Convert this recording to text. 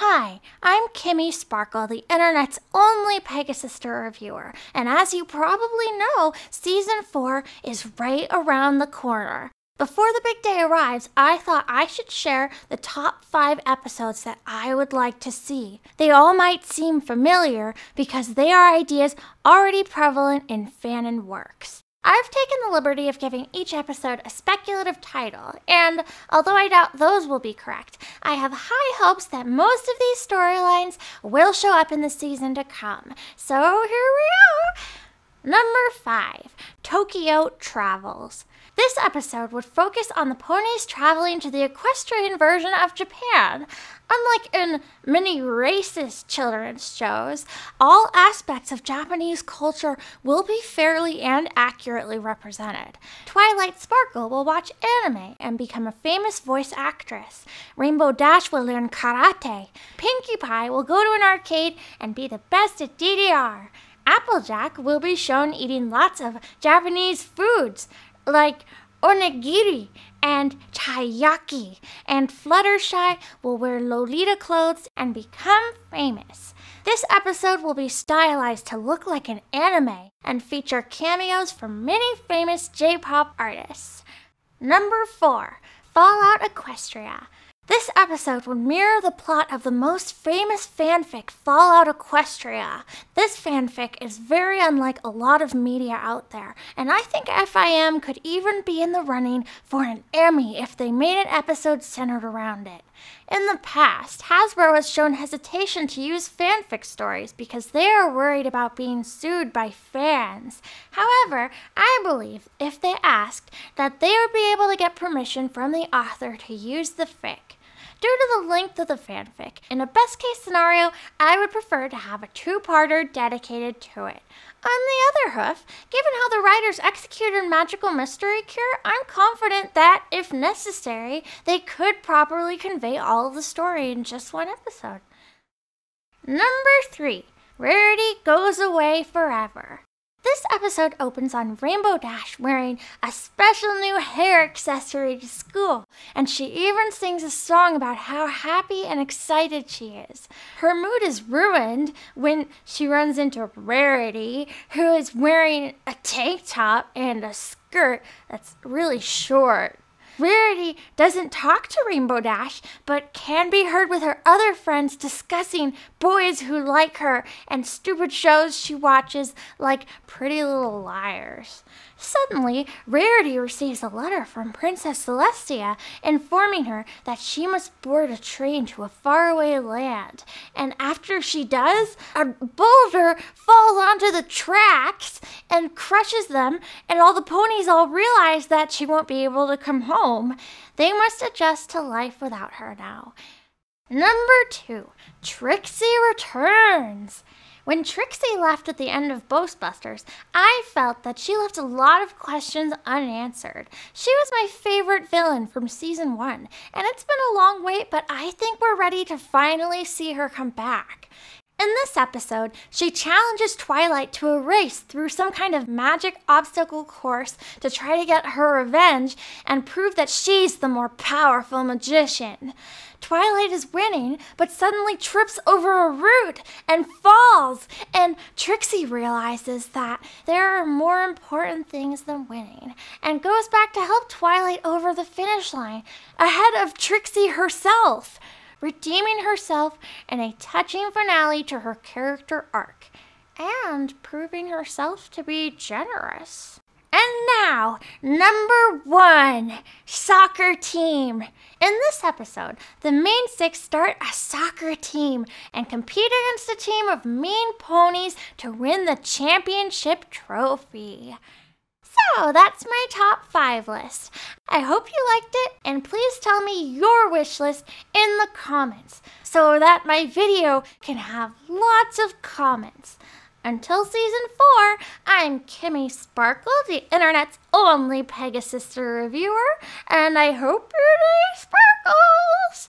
Hi, I'm Kimi Sparkle, the internet's only pegasister reviewer, and as you probably know, Season 4 is right around the corner. Before the big day arrives, I thought I should share the top 5 episodes that I would like to see. They all might seem familiar because they are ideas already prevalent in fanon works. I've taken the liberty of giving each episode a speculative title, and although I doubt those will be correct, I have high hopes that most of these storylines will show up in the season to come. So here we are! Number 5, Tokyo Travels. This episode would focus on the ponies traveling to the equestrian version of Japan. Unlike in many racist children's shows, all aspects of Japanese culture will be fairly and accurately represented. Twilight Sparkle will watch anime and become a famous voice actress. Rainbow Dash will learn karate. Pinkie Pie will go to an arcade and be the best at DDR. Applejack will be shown eating lots of Japanese foods, like onigiri and taiyaki, and Fluttershy will wear Lolita clothes and become famous. This episode will be stylized to look like an anime and feature cameos from many famous J-pop artists. Number 4, Fallout Equestria. This episode would mirror the plot of the most famous fanfic, Fallout Equestria. This fanfic is very unlike a lot of media out there, and I think FIM could even be in the running for an Emmy if they made an episode centered around it. In the past, Hasbro has shown hesitation to use fanfic stories because they are worried about being sued by fans. However, I believe if they asked, that they would be able to get permission from the author to use the fic. Due to the length of the fanfic, in a best-case scenario, I would prefer to have a 2-parter dedicated to it. On the other hoof, given how the writers executed Magical Mystery Cure, I'm confident that, if necessary, they could properly convey all of the story in just one episode. Number 3, Rarity Goes Away Forever. This episode opens on Rainbow Dash wearing a special new hair accessory to school, and she even sings a song about how happy and excited she is. Her mood is ruined when she runs into Rarity, who is wearing a tank top and a skirt that's really short. Rarity doesn't talk to Rainbow Dash, but can be heard with her other friends discussing boys who like her and stupid shows she watches like Pretty Little Liars. Suddenly, Rarity receives a letter from Princess Celestia informing her that she must board a train to a faraway land. And after she does, a boulder falls onto the tracks and crushes them, and all the ponies all realize that she won't be able to come home. They must adjust to life without her now. Number 2, Trixie Returns. When Trixie left at the end of Ghostbusters, I felt that she left a lot of questions unanswered. She was my favorite villain from Season 1, and it's been a long wait, but I think we're ready to finally see her come back. In this episode, she challenges Twilight to a race through some kind of magic obstacle course to try to get her revenge and prove that she's the more powerful magician. Twilight is winning, but suddenly trips over a root and falls, and Trixie realizes that there are more important things than winning, and goes back to help Twilight over the finish line, ahead of Trixie herself, redeeming herself in a touching finale to her character arc, and proving herself to be generous. And now, number 1, Soccer Team. In this episode, the main 6 start a soccer team and compete against a team of mean ponies to win the championship trophy. So that's my top 5 list. I hope you liked it, and please tell me your wish list in the comments so that my video can have lots of comments. Until Season 4, I'm Kimi Sparkle, the internet's only pegasister reviewer, and I hope your day sparkles!